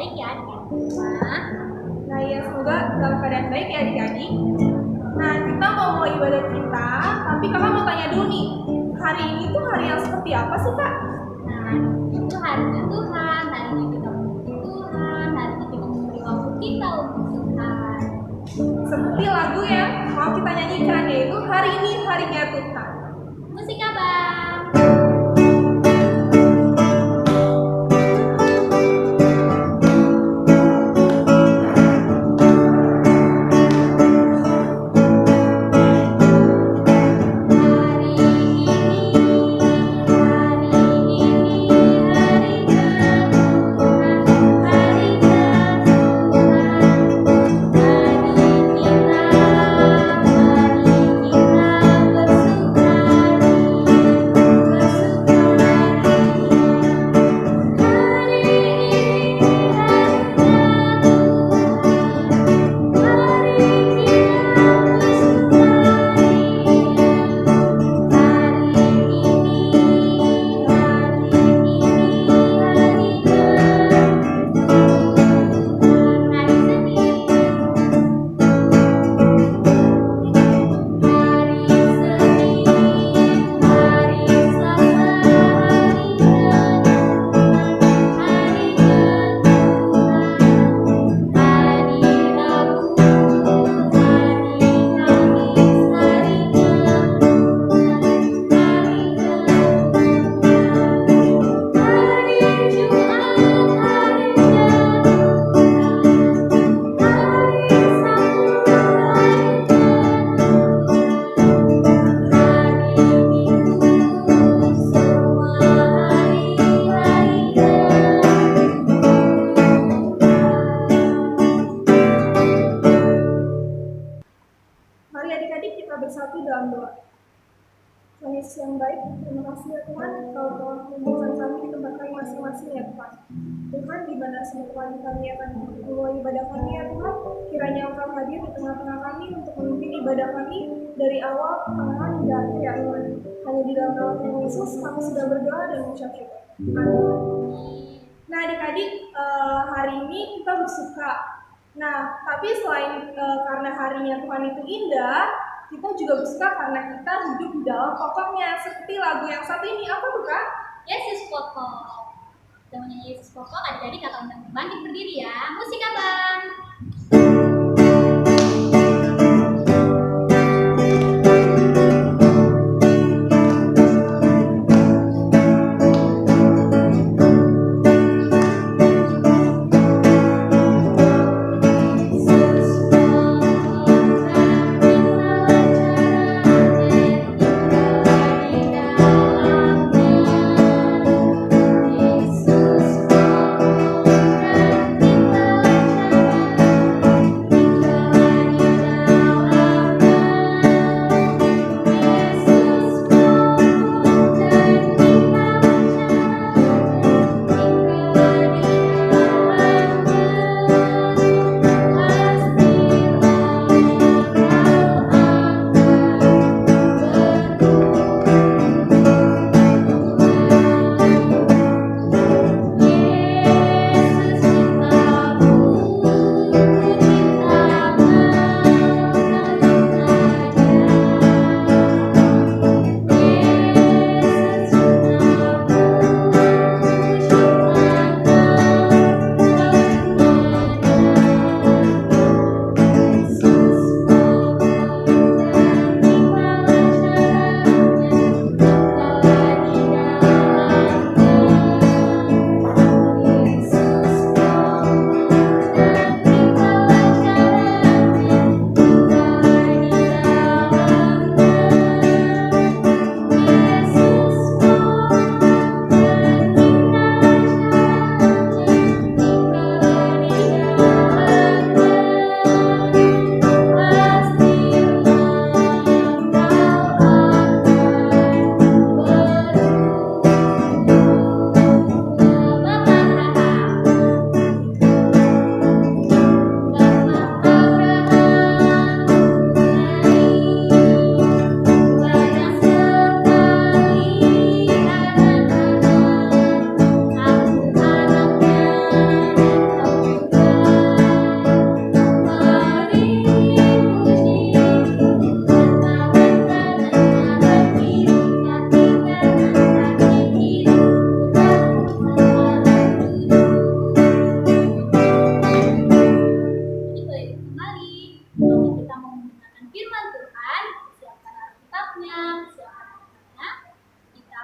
baik ya adik-adik semua. Nah ya, semoga dalam keadaan baik ya adik-adik. Nah, kita mau mulai ibadah kita, tapi kakak mau tanya dulu nih, hari ini tuh hari yang seperti apa sih kak? Nah, itu harinya Tuhan, harinya kita memuji Tuhan, harinya kita memberi waktu kita untuk Tuhan. Seperti lagu yang mau kita nyanyikan, yaitu hari ini harinya Tuhan. Musik abang. Mari adik-adik kita bersatu dalam doa. Tuhan Yesus yang baik, terima kasih ya Tuhan, Kau telah mengumpulkan kami di tempat kami masing-masing ya Tuhan. Tuhan, di mana sebentar kami akan memulai ibadah kami ya Tuhan, kiranya Engkau hadir di tengah-tengah kami untuk memimpin ibadah kami dari awal, pertengahan, hingga akhir ya Tuhan. Hanya di dalam nama Tuhan Yesus kami sudah berdoa dan mengucap syukur. Amin. Nah adik-adik, hari ini kita bersuka. Nah, tapi selain karena harinya Tuhan itu indah, kita juga bersuka karena kita hidup di dalam pokoknya. Seperti lagu yang satu ini, apa tuh Kak? Yesus pokok. Kita menyanyi Yesus pokok, adik-adik kakak undang bangkit berdiri ya. Musik abang.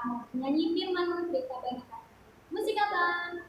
menyanyi firman berita bagi kami. Musik abang.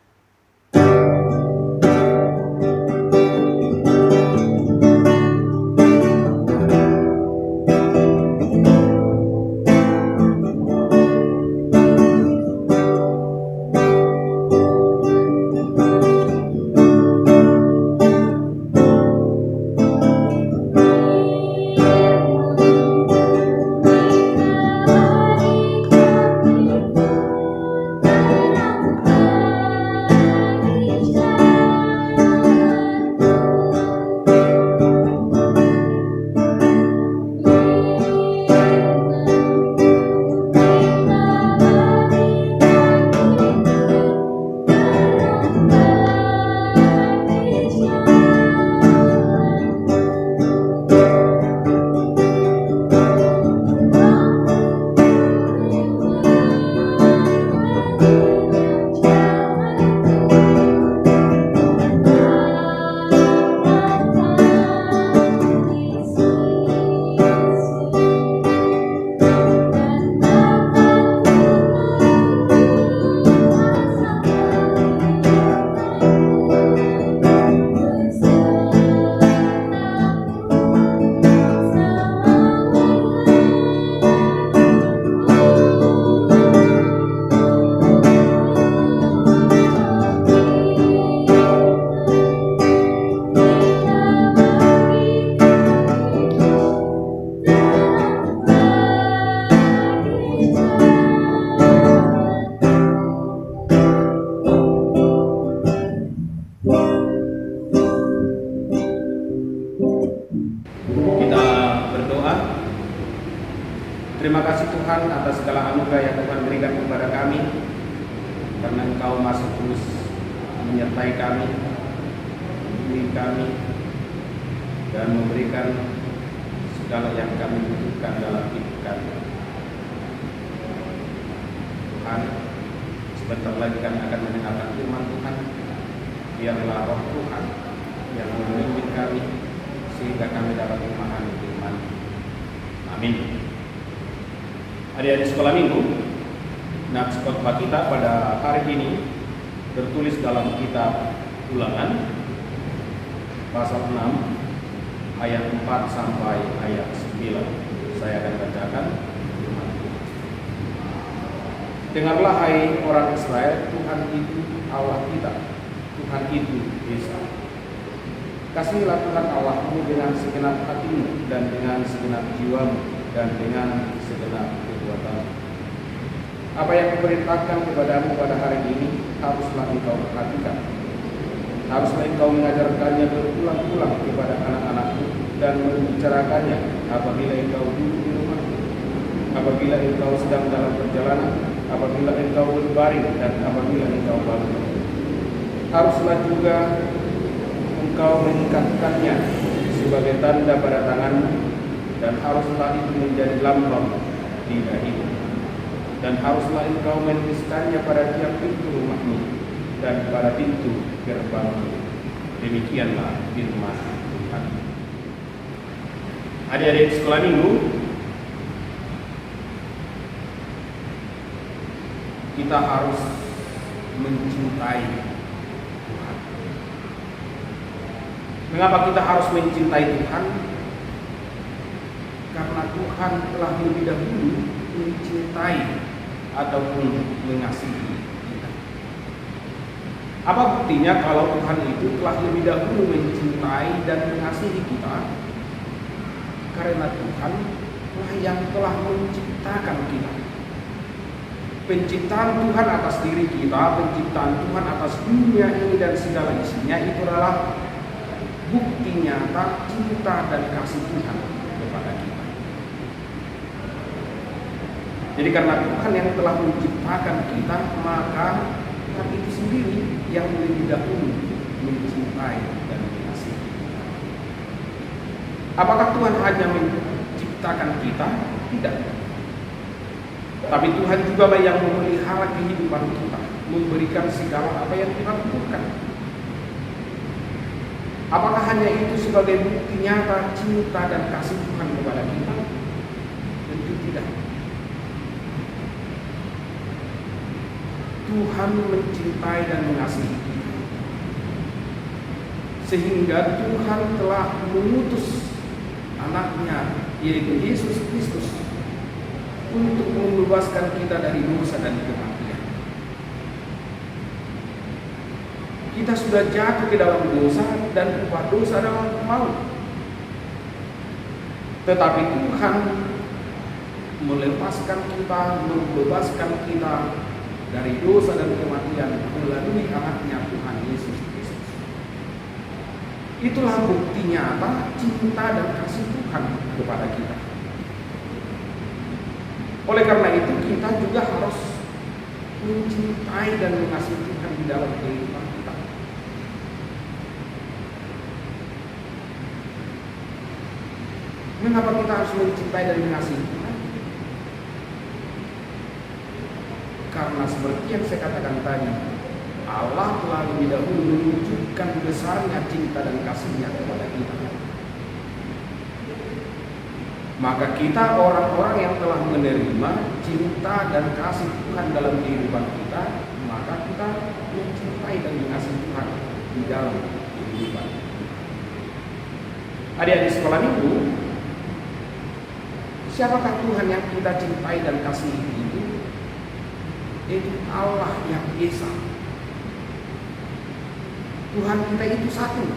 Kita berdoa. Terima kasih Tuhan atas segala anugerah yang Tuhan berikan kepada kami, karena Engkau masih terus menyertai kami, membimbing kami, dan memberikan segala yang kami butuhkan dalam hidup kami. Tuhan, sebentar lagi kami akan mendengarkan firman Tuhan. Biarlah Roh Tuhan yang membimbing kami sehingga kami dapat memahami firman. Amin. Adik-adik sekolah minggu, nats khotbah kita pada hari ini tertulis dalam kitab Ulangan pasal 6 ayat 4 sampai ayat 9. Saya akan bacakan firman Tuhan. Dengarlah hai orang Israel, Tuhan itu Allah kita, Tuhan itu Esa. Kasihilah Tuhan Allahmu dengan segenap hatimu dan dengan segenap jiwamu dan dengan segenap kekuatanmu. Apa yang kuperintahkan kepadamu pada hari ini haruslah engkau perhatikan. Haruslah engkau mengajarkannya berulang-ulang kepada anak-anakmu dan membicarakannya apabila engkau duduk di rumah, apabila engkau sedang dalam perjalanan, apabila engkau berbaring dan apabila engkau bangun. Haruslah juga engkau mengikatkannya sebagai tanda pada tanganmu, dan haruslah itu menjadi lambang di dahimu. Dan haruslah engkau menuliskannya pada tiap pintu rumahmu dan pada pintu gerbangmu. Demikianlah firman Tuhan. Adik-adik sekolah minggu, kita harus mencintai Tuhan. Mengapa kita harus mencintai Tuhan? Karena Tuhan telah lebih dahulu mencintai ataupun mengasihi kita. Apa buktinya kalau Tuhan itu telah lebih dahulu mencintai dan mengasihi kita? Karena Tuhan lah yang telah menciptakan kita. Penciptaan Tuhan atas diri kita, penciptaan Tuhan atas dunia ini dan segala isinya, itu adalah bukti nyata cinta dan kasih Tuhan kepada kita. Jadi karena Tuhan yang telah menciptakan kita, maka Tuhan itu sendiri yang lebih dahulu mencintai dan mengasihi kita. Apakah Tuhan hanya menciptakan kita? Tidak. Tapi Tuhan juga yang memelihara kehidupan kita, memberikan segala apa yang Tuhan butuhkan. Apakah hanya itu sebagai bukti nyata cinta dan kasih Tuhan kepada kita? Tentu tidak. Tuhan mencintai dan mengasihi kita, sehingga Tuhan telah mengutus anaknya, yaitu Yesus Kristus, untuk membebaskan kita dari dosa dan kematian. Kita sudah jatuh ke dalam dosa dan upah dosa adalah maut. Tetapi Tuhan melepaskan kita, membebaskan kita dari dosa dan kematian melalui anaknya Tuhan Yesus Kristus. Itulah bukti nyata cinta dan kasih Tuhan kepada kita. Oleh karena itu kita juga harus mencintai dan mengasihi Tuhan di dalam kehidupan kita. Mengapa kita harus mencintai dan mengasihi Tuhan? Karena seperti yang saya katakan tadi, Allah telah lebih dahulu menunjukkan besarnya cinta dan kasih-Nya kepada kita. Maka kita orang-orang yang telah menerima cinta dan kasih Tuhan dalam kehidupan kita, maka kita mencintai dan mengasihi Tuhan di dalam kehidupan. Adik-adik sekolah minggu, siapakah Tuhan yang kita cintai dan kasihi itu? Itu Allah yang Esa. Tuhan kita itu satu.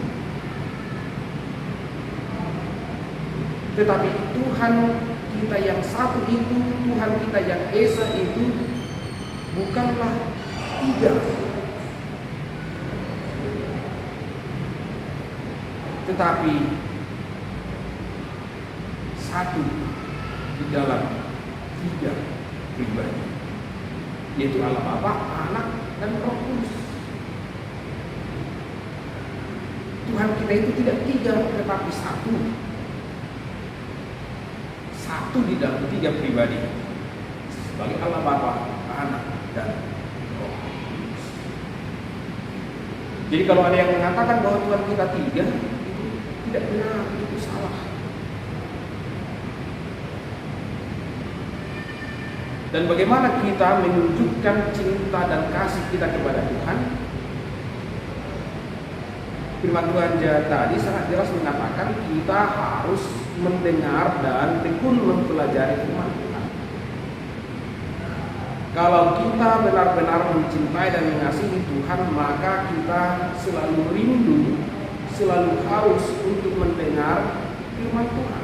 Tetapi Tuhan kita yang satu itu, Tuhan kita yang Esa itu bukanlah tiga, tetapi satu di dalam tiga pribadi, yaitu Allah Bapa, Anak, dan Roh Kudus. Tuhan kita itu tidak tiga, tetapi satu. Satu di dalam tiga pribadi, sebagai Allah Bapa, Anak, dan Roh Kudus. Jadi kalau ada yang mengatakan bahwa Tuhan kita tiga, itu tidak benar, itu salah. Dan bagaimana kita menunjukkan cinta dan kasih kita kepada Tuhan? Firman Tuhan tadi sangat jelas mengatakan kita harus mendengar dan tekun mempelajari firman Tuhan. Kalau kita benar-benar mencintai dan mengasihi Tuhan, maka kita selalu rindu, selalu haus untuk mendengar firman Tuhan.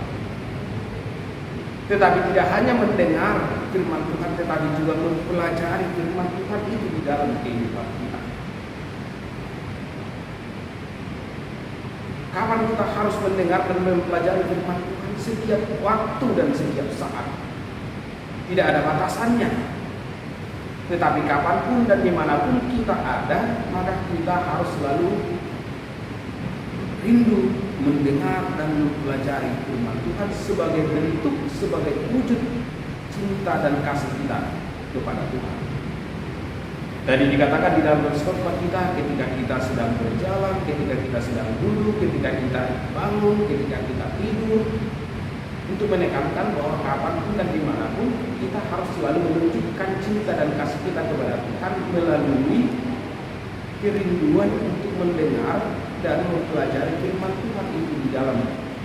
Tetapi tidak hanya mendengar firman Tuhan, tetapi juga mempelajari firman Tuhan itu di dalam kehidupan kita. Kapan kita harus mendengar dan mempelajari firman Tuhan? Setiap waktu dan setiap saat. Tidak ada batasannya. Tetapi kapanpun dan dimanapun kita ada, maka kita harus selalu rindu mendengar dan mempelajari firman Tuhan sebagai bentuk, sebagai wujud cinta dan kasih kita kepada Tuhan. Tadi dikatakan di dalam khotbah kita, ketika kita sedang berjalan, ketika kita sedang duduk, ketika kita bangun, ketika kita tidur, untuk menekankan bahwa kapanpun dan dimanapun kita harus selalu menunjukkan cinta dan kasih kita kepada Tuhan melalui kerinduan untuk mendengar dan mempelajari firman Tuhan itu di dalam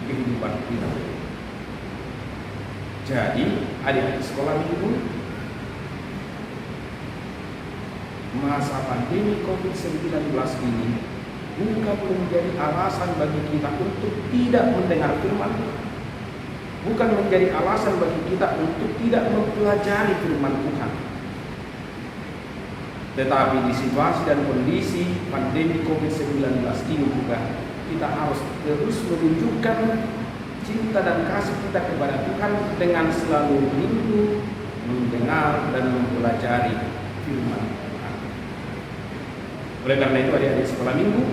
kehidupan kita. Jadi, adik-adik sekolah minggu, masa pandemi COVID-19 ini bukan menjadi alasan bagi kita untuk tidak mendengar firman Tuhan, bukan menjadi alasan bagi kita untuk tidak mempelajari firman Tuhan. Tetapi di situasi dan kondisi pandemi COVID-19 ini juga kita harus terus menunjukkan cinta dan kasih kita kepada Tuhan dengan selalu rindu mendengar dan mempelajari firman Tuhan. Oleh karena itu adik-adik sekolah minggu,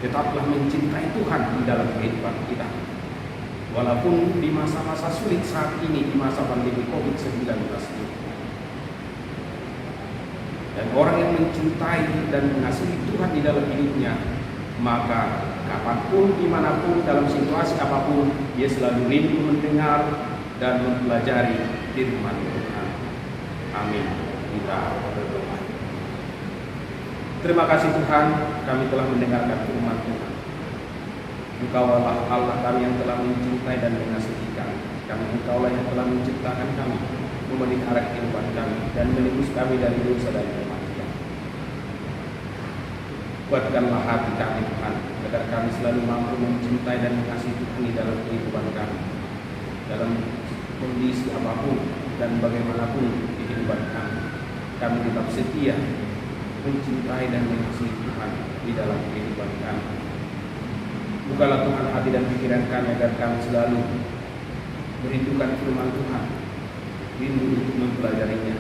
tetaplah mencintai Tuhan di dalam kehidupan kita. Walaupun di masa-masa sulit saat ini, di masa pandemi COVID-19 ini. Dan orang yang mencintai dan mengasihi Tuhan di dalam hidupnya, maka kapanpun, dimanapun, dalam situasi apapun, dia selalu rindu mendengar dan mempelajari firman Tuhan. Amin. Kita berdoa. Terima kasih Tuhan, kami telah mendengarkan firman Tuhan. Engkau adalah Allah kami yang telah mencintai dan mengasihi kami. Engkau lah yang telah menciptakan kami, memelihara kehidupan kami, dan menebus kami dari dosa dan kematian. Kuatkanlah hati kami Tuhan, agar kami selalu mampu mencintai dan mengasihi Tuhan di dalam kehidupan kami, dalam kondisi apapun dan bagaimanapun kehidupan kami. Kami tetap setia mencintai dan mengasihi Tuhan di dalam kehidupan kami. Bukalah Tuhan hati dan pikiran kami agar kami selalu merindukan firman Tuhan, rindu untuk mempelajarinya,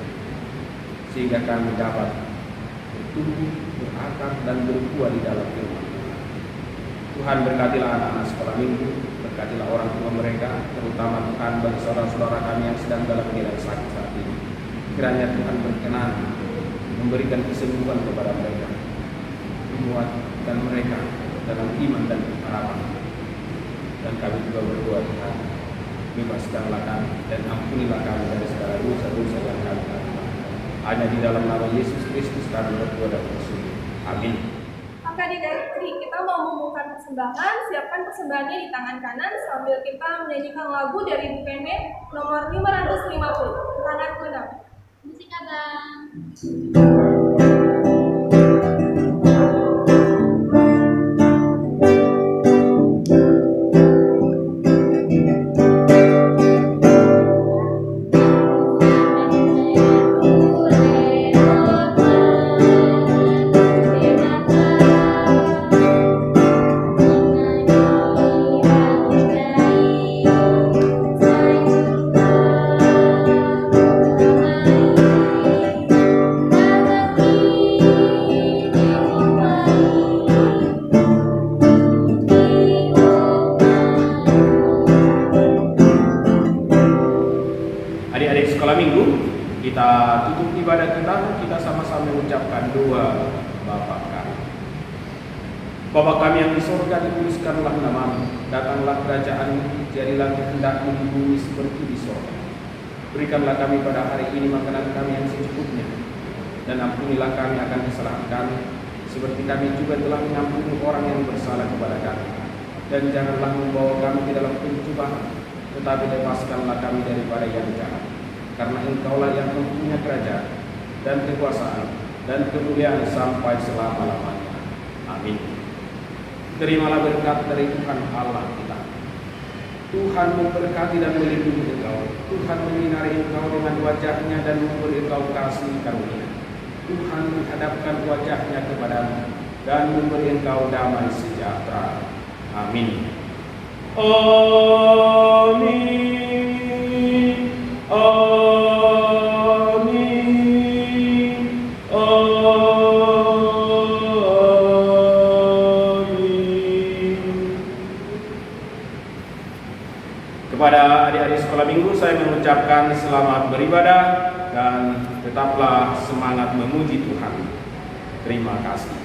sehingga kami dapat bertumbuh, berakar, dan berbuah di dalam firman Tuhan. Tuhan berkatilah anak-anak sekolah minggu, berkatilah orang tua mereka, terutama Tuhan bagi saudara-saudara kami yang sedang dalam keadaan sakit saat ini. Kiranya Tuhan berkenan memberikan kesembuhan kepada mereka, menguatkan mereka dalam iman dan harapan. Dan kami juga berdoa Tuhan, bebaskanlah kami dan ampunilah kami dari segala dosa-dosa yang kami lakukan. Hanya di dalam nama Yesus Kristus kami berdoa dan bersyukur. Amin. Maka kita mau membuka persembahan, siapkan persembahannya di tangan kanan sambil kita menyanyikan lagu dari Bukene nomor 550, tangan genap. Musik abang. Adik-adik sekolah minggu, kita tutup ibadah kita sama-sama mengucapkan doa Bapa kami. Bapa kami yang di surga, dikuduskanlah namamu, datanglah kerajaan-Mu, jadilah kehendak-Mu di bumi seperti di surga. Berikanlah kami pada hari ini makanan kami yang secukupnya, dan ampunilah kami akan kesalahan kami, seperti kami juga telah mengampuni orang yang bersalah kepada kami. Dan janganlah membawa kami ke dalam pencobaan, tetapi lepaskanlah kami daripada yang jahat. Karena Engkaulah yang mempunyai kerajaan dan kekuasaan dan kemuliaan sampai selama-lamanya. Amin. Terimalah berkat dari Tuhan Allah kita. Tuhan memberkati dan melindungi engkau. Tuhan menyinari engkau dengan wajah-Nya dan memberi engkau kasih karunia. Tuhan menghadapkan wajah-Nya kepadamu dan memberi engkau damai sejahtera. Amin. Amin. Amin. Amin. Kepada adik-adik sekolah minggu, saya mengucapkan selamat beribadah dan tetaplah semangat memuji Tuhan. Terima kasih.